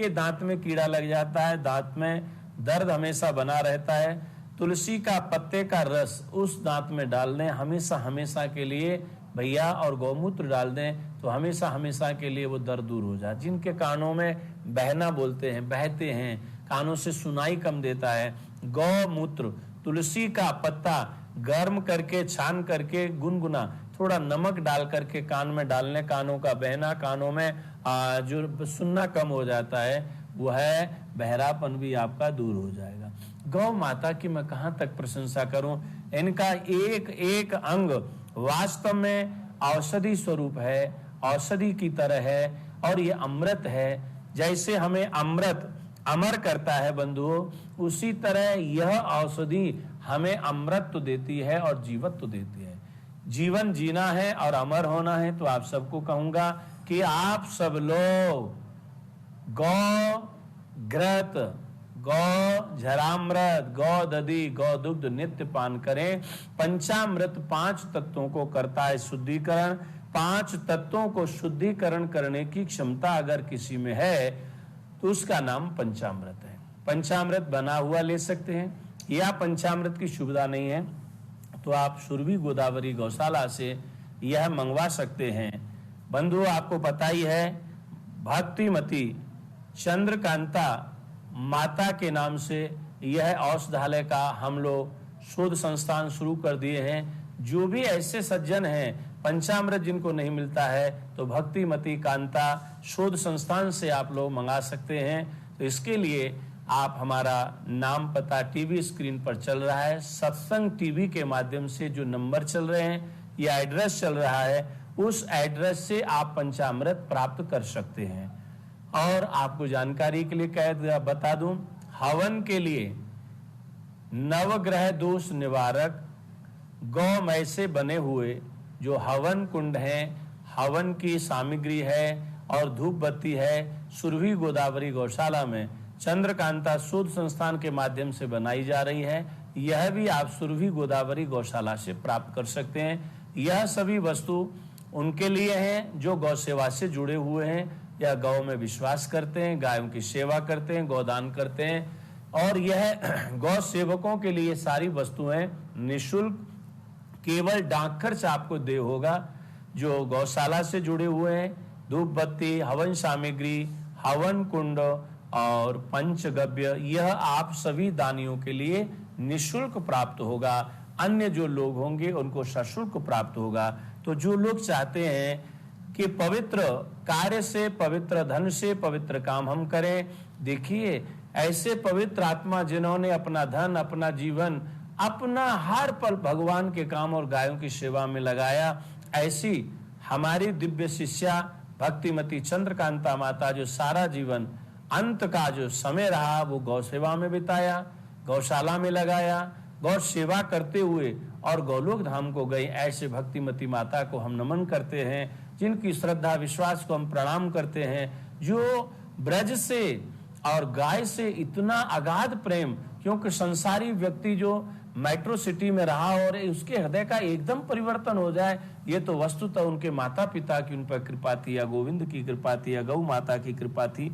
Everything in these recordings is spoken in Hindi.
के दांत में कीड़ा लग जाता है, दांत में दर्द हमेशा बना रहता है, तुलसी का पत्ते का रस उस दांत में डाल दें हमेशा हमेशा के लिए भैया, और गौमूत्र डाल दें तो हमेशा हमेशा के लिए वो दर्द दूर हो जाए। जिनके कानों में बहना बोलते हैं, बहते हैं, कानों से सुनाई कम देता है, गौमूत्र तुलसी का पत्ता गर्म करके छान करके गुनगुना थोड़ा नमक डाल करके कान में डालने, कानों का बहना, कानों में जो सुनना कम हो जाता है वह बहरापन भी आपका दूर हो जाएगा। गौ माता की मैं कहां तक प्रशंसा करूं, इनका एक एक अंग वास्तव में औषधि स्वरूप है, औषधि की तरह है, और ये अमृत है। जैसे हमें अमृत अमर करता है बंधुओं, उसी तरह यह औषधि हमें अमृत तो देती है और जीवत तो देती है। जीवन जीना है और अमर होना है तो आप सबको कहूंगा कि आप सब लोग गौ घृत, गौ झरामृत, गौ दधि, गौ दुग्ध नित्य पान करें। पंचामृत 5 तत्वों को करता है शुद्धिकरण। 5 तत्वों को शुद्धिकरण करने की क्षमता अगर किसी में है तो उसका नाम पंचामृत है। पंचामृत बना हुआ ले सकते हैं, या पंचामृत की सुविधा नहीं है तो आप सुरभि गोदावरी गौशाला से यह मंगवा सकते हैं। बंधु आपको पता ही है, भक्तिमती चंद्रकांता माता के नाम से यह औषधालय का हम लोग शोध संस्थान शुरू कर दिए हैं। जो भी ऐसे सज्जन हैं पंचामृत जिनको नहीं मिलता है तो भक्तिमती कांता शोध संस्थान से आप लोग मंगा सकते हैं। तो इसके लिए आप हमारा नाम पता टीवी स्क्रीन पर चल रहा है, सत्संग टीवी के माध्यम से जो नंबर चल रहे हैं या एड्रेस चल रहा है, उस एड्रेस से आप पंचामृत प्राप्त कर सकते हैं। और आपको जानकारी के लिए कह बता दूं, हवन के लिए नवग्रह दोष निवारक गौमय से बने हुए जो हवन कुंड है, हवन की सामग्री है और धूप बत्ती है, सुरभि गोदावरी गौशाला में चंद्रकांता शोध संस्थान के माध्यम से बनाई जा रही है। यह भी आप सुरभि गोदावरी गौशाला से प्राप्त कर सकते हैं। यह सभी वस्तु उनके लिए हैं जो गौ सेवा से जुड़े हुए हैं या गौ में विश्वास करते हैं, गायों की सेवा करते हैं, गोदान करते हैं। और यह गौ सेवकों के लिए सारी वस्तुएं निःशुल्क, केवल डाक खर्च आपको दे होगा। जो गौशाला से जुड़े हुए हैं, धूप बत्ती, हवन सामग्री, हवन कुंड और पंचगव्य, यह आप सभी दानियों के लिए निःशुल्क प्राप्त होगा। अन्य जो लोग होंगे उनको सशुल्क प्राप्त होगा। तो जो लोग चाहते हैं कि पवित्र कार्य से, पवित्र धन से पवित्र काम हम करें, देखिए ऐसे पवित्र आत्मा जिन्होंने अपना धन, अपना जीवन, अपना हर पल भगवान के काम और गायों की सेवा में लगाया, ऐसी हमारी दिव्य शिष्या भक्तिमती चंद्रकांता माता जो सारा जीवन अंत का जो समय रहा वो गौ सेवा में बिताया, गौशाला में लगाया, गौ सेवा करते हुए और गौलोक धाम को गई। ऐसे भक्तिमती माता को हम नमन करते हैं, जिनकी श्रद्धा विश्वास को हम प्रणाम करते हैं, जो ब्रज से और गाय से इतना अगाध प्रेम, क्योंकि संसारी व्यक्ति जो मेट्रो सिटी में रहा और उसके हृदय का एकदम परिवर्तन हो जाए, ये तो वस्तुतः उनके माता पिता की उन पर कृपा थी, या गोविंद की कृपा थी, या गौ माता की कृपा थी।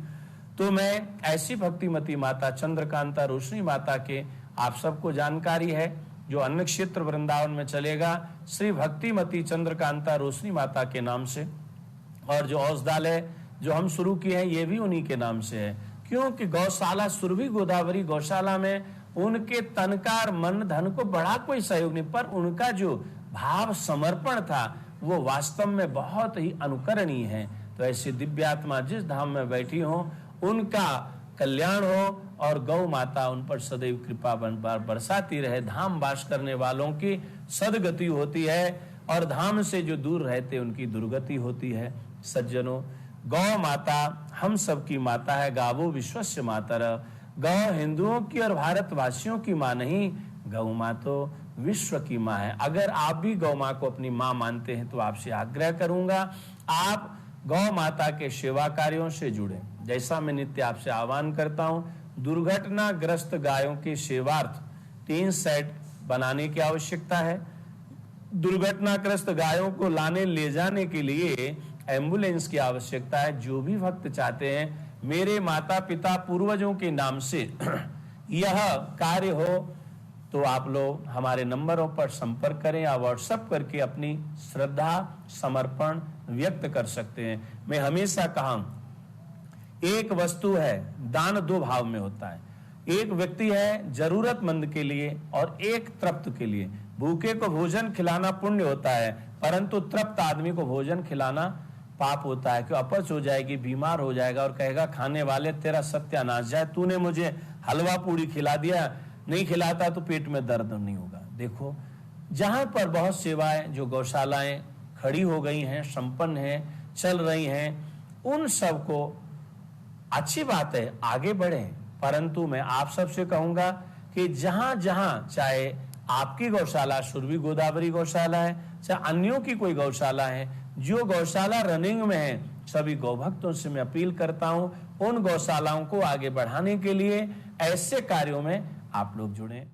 तो मैं ऐसी भक्तिमती माता चंद्रकांता रोशनी माता के आप सबको जानकारी है, जो अन्न क्षेत्र वृंदावन में चलेगा श्री भक्तिमती चंद्रकांता रोशनी माता के नाम से। और जो औषधालय जो हम शुरू किए हैं ये भी उन्हीं के नाम से है, क्योंकि गौशाला सुरभि गोदावरी गौशाला में उनके तनकार मन धन को बड़ा कोई सहयोग नहीं, पर उनका जो भाव समर्पण था वो वास्तव में बहुत ही अनुकरणीय है। तो ऐसी दिव्यात्मा जिस धाम में बैठी हो उनका कल्याण हो और गौ माता उन पर सदैव कृपा बरसाती रहे। धाम वास करने वालों की सदगति होती है और धाम से जो दूर रहते उनकी दुर्गति होती है। सज्जनों, गौ माता हम सबकी माता है। गावो विश्वस्य मातर। गौ हिंदुओं की और भारतवासियों की मां नहीं, गौ मां तो विश्व की मां है। अगर आप भी गौ मां को अपनी मां मानते हैं तो आपसे आग्रह करूंगा आप गौ माता के सेवा कार्यों से जुड़े। जैसा मैं नित्य आपसे आह्वान करता हूं, दुर्घटनाग्रस्त गायों की सेवार्थ 3 सेट बनाने की आवश्यकता है। दुर्घटनाग्रस्त गायों को लाने ले जाने के लिए एम्बुलेंस की आवश्यकता है। जो भी भक्त चाहते हैं मेरे माता पिता पूर्वजों के नाम से यह कार्य हो तो आप लोग हमारे नंबरों पर संपर्क करें या व्हाट्सएप करके अपनी श्रद्धा समर्पण व्यक्त कर सकते हैं। मैं हमेशा कहा, एक वस्तु है, दान दो भाव में होता है। एक व्यक्ति है जरूरतमंद के लिए और एक तृप्त के लिए। भूखे को भोजन खिलाना पुण्य होता है, परंतु तृप्त आदमी को भोजन खिलाना पाप होता है कि अपच हो जाएगी, बीमार हो जाएगा और कहेगा खाने वाले तेरा सत्यानाश जाए, तूने मुझे हलवा पूरी खिला दिया, नहीं खिलाता तो पेट में दर्द नहीं होगा। देखो, जहां पर बहुत सेवाएं जो गौशालाएं खड़ी हो गई हैं, संपन्न हैं, चल रही हैं, उन सब को अच्छी बात है, आगे बढ़े। परंतु मैं आप सबसे कहूंगा कि जहां जहां, चाहे आपकी गौशाला सुरभि गोदावरी गौशाला है, चाहे अन्यों की कोई गौशाला है, जो गौशाला रनिंग में है, सभी गौभक्तों से मैं अपील करता हूं, उन गौशालाओं को आगे बढ़ाने के लिए ऐसे कार्यों में आप लोग जुड़ें।